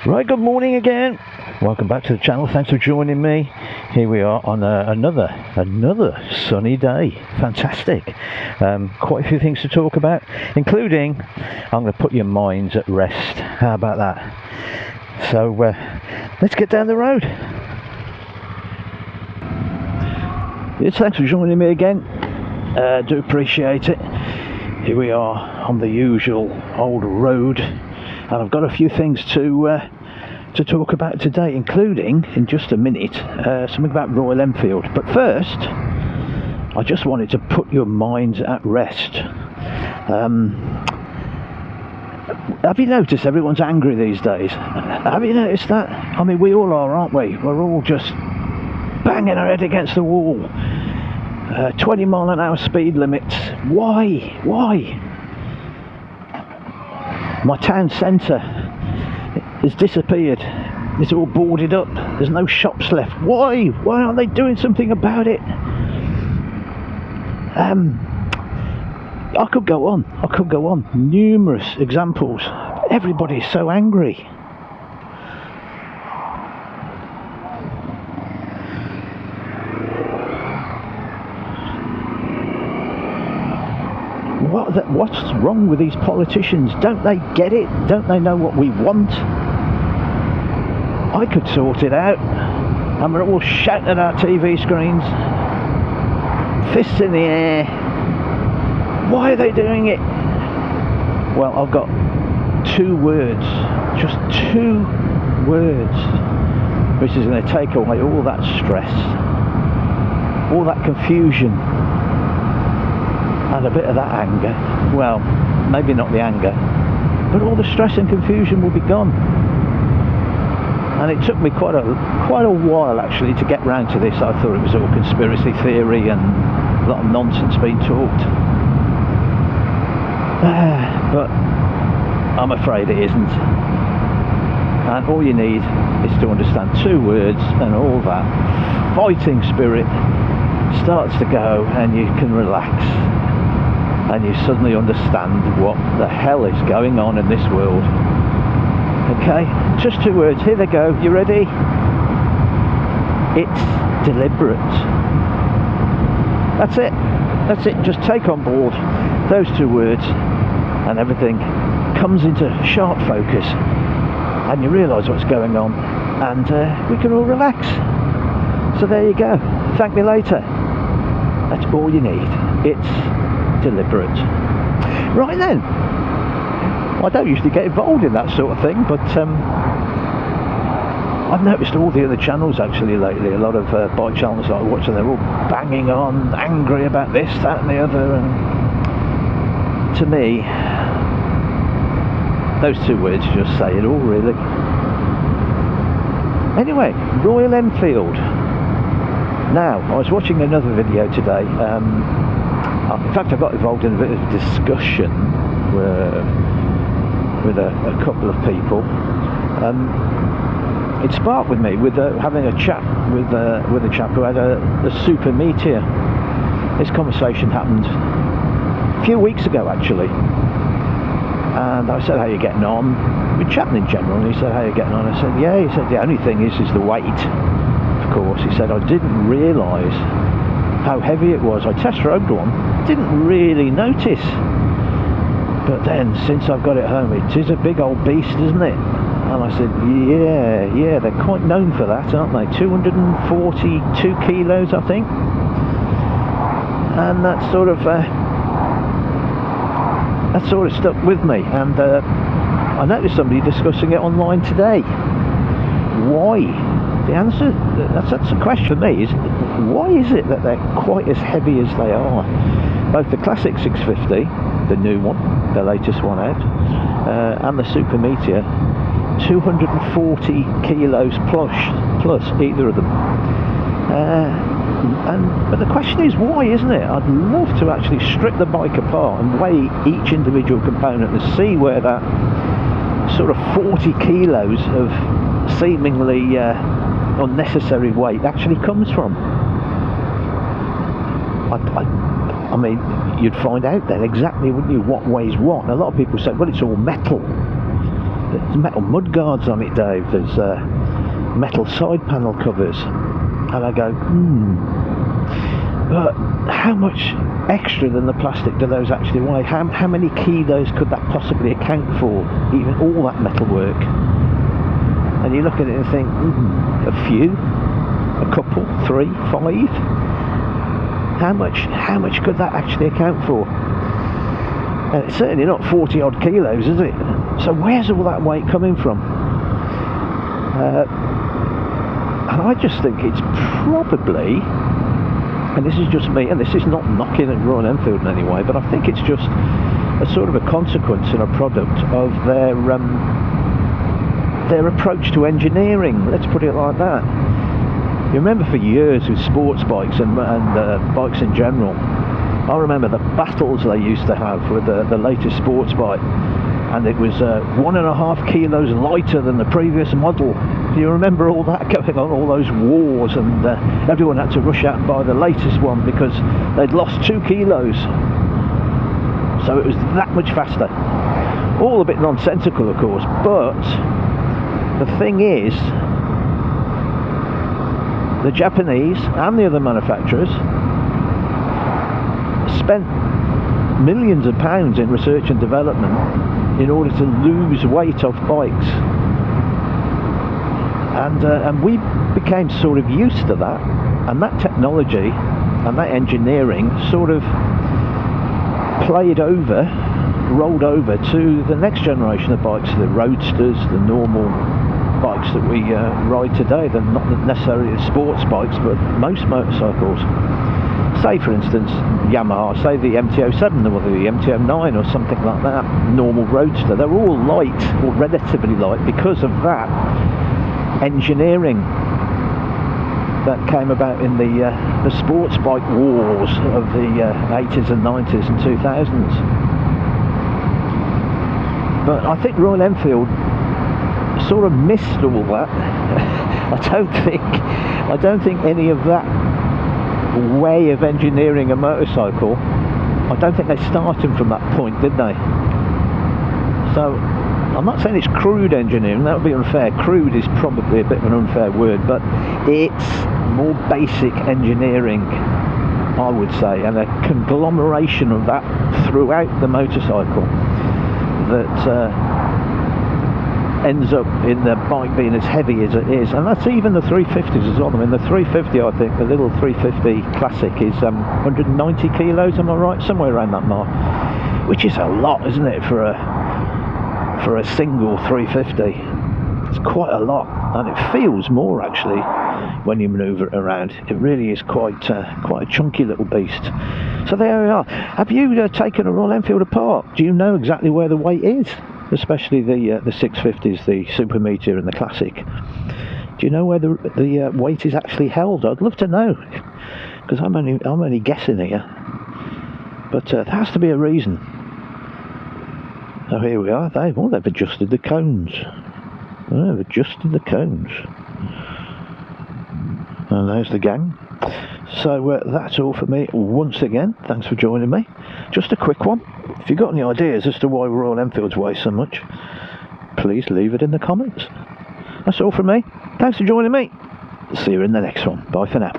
Right, good morning again. Welcome back to the channel. Thanks for joining me. Here we are on another sunny day. Fantastic. Quite a few things to talk about, including I'm going to put your minds at rest. How about that? So let's get down the road. Yes, thanks for joining me again. Do appreciate it. Here we are on the usual old road, and I've got a few things to talk about today, including in just a minute something about Royal Enfield. But first, I just wanted to put your minds at rest. Have you noticed everyone's angry these days? Have you noticed that? I mean, we all are, aren't we? We're all just banging our head against the wall. 20-mile-an-hour speed limits. Why? My town centre has disappeared. It's all boarded up. There's no shops left. Why aren't they doing something about it? I could go on. Numerous examples. Everybody's so angry. What's wrong with these politicians? Don't they get it? Don't they know what we want? I could sort it out, and we're all shouting at our TV screens, fists in the air. Why are they doing it? Well, I've got 2 words, just 2 words, which is going to take away all that stress, all that confusion, and a bit of that anger. Well, maybe not the anger, but all the stress and confusion will be gone. And it took me quite a while actually to get round to this. I thought it was all conspiracy theory and a lot of nonsense being talked, but I'm afraid it isn't. And all you need is to understand 2 words, and all that fighting spirit starts to go, and you can relax. And you suddenly understand what the hell is going on in this world. Okay, just 2 words, here they go, you ready? It's deliberate. That's it, just take on board those 2 words, and everything comes into sharp focus, and you realise what's going on, and we can all relax. So there you go, thank me later. That's all you need. It's deliberate. Right then, I don't usually get involved in that sort of thing, but I've noticed all the other channels actually lately, a lot of bike channels that I watch, and they're all banging on, angry about this, that and the other, and to me those 2 words just say it all, really. Anyway, Royal Enfield. Now, I was watching another video today. In fact, I got involved in a bit of a discussion with a couple of people. It sparked with me with having a chat with a chap who had a super meteor. This conversation happened a few weeks ago actually, and I said, how are you getting on? We're chatting in general, and he said, how are you getting on? I said, yeah. He said, the only thing is the weight, of course. He said, I didn't realise how heavy it was. I test rode one, didn't really notice, but then since I've got it home, it is a big old beast, isn't it? And I said, yeah, they're quite known for that, aren't they? 242 kilos, I think. And that sort of stuck with me, and I noticed somebody discussing it online today. Why? The answer, that's the question for me, is why is it that they're quite as heavy as they are? Both the classic 650, the new one, the latest one out, and the Super Meteor, 240 kilos plus either of them. But the question is why, isn't it? I'd love to actually strip the bike apart and weigh each individual component and see where that sort of 40 kilos of seemingly unnecessary weight actually comes from. I mean, you'd find out then exactly, wouldn't you, what weighs what. And a lot of people say, well, it's all metal. There's metal mud guards on it, Dave. There's metal side panel covers. And I go, but how much extra than the plastic do those actually weigh? How many kilos could that possibly account for? Even all that metal work. And you look at it and think, a few, a couple, 3, 5. How much could that actually account for? And it's certainly not 40 odd kilos, is it? So where's all that weight coming from? And I just think it's probably, and this is just me, and this is not knocking at Royal Enfield in any way, but I think it's just a sort of a consequence and a product of their approach to engineering, let's put it like that. You remember for years with sports bikes and bikes in general, I remember the battles they used to have with the latest sports bike, and it was 1.5 kilos lighter than the previous model. Do you remember all that going on, all those wars, and everyone had to rush out and buy the latest one because they'd lost 2 kilos. So it was that much faster. All a bit nonsensical, of course, but the thing is, the Japanese and the other manufacturers spent millions of pounds in research and development in order to lose weight off bikes, and we became sort of used to that, and that technology and that engineering sort of rolled over to the next generation of bikes, the roadsters, the normal bikes that we ride today. They're not necessarily the sports bikes, but most motorcycles. Say for instance Yamaha, say the MT-07 or the MT-09 or something like that, normal roadster, they're all light, or relatively light, because of that engineering that came about in the sports bike wars of the 80s and 90s and 2000s. But I think Royal Enfield sort of missed all that. I don't think any of that way of engineering a motorcycle, I don't think they started from that point, did they? So I'm not saying it's crude engineering, that would be unfair. Crude is probably a bit of an unfair word, but it's more basic engineering, I would say, and a conglomeration of that throughout the motorcycle that ends up in the bike being as heavy as it is. And that's even the 350s as well. I mean, the 350, I think, the little 350 Classic is 190 kilos, am I right? Somewhere around that mark, which is a lot, isn't it, for a single 350? It's quite a lot, and it feels more actually when you manoeuvre it around. It really is quite a chunky little beast. So there we are. Have you taken a Royal Enfield apart? Do you know exactly where the weight is? Especially the 650s, the Super Meteor and the Classic. Do you know where the weight is actually held? I'd love to know, because I'm only guessing here. But there has to be a reason. Oh, here we are. They've adjusted the cones. They've adjusted the cones. And there's the gang. So that's all for me once again. Thanks for joining me. Just a quick one. If you've got any ideas as to why Royal Enfields weigh so much, please leave it in the comments. That's all from me. Thanks for joining me. See you in the next one. Bye for now.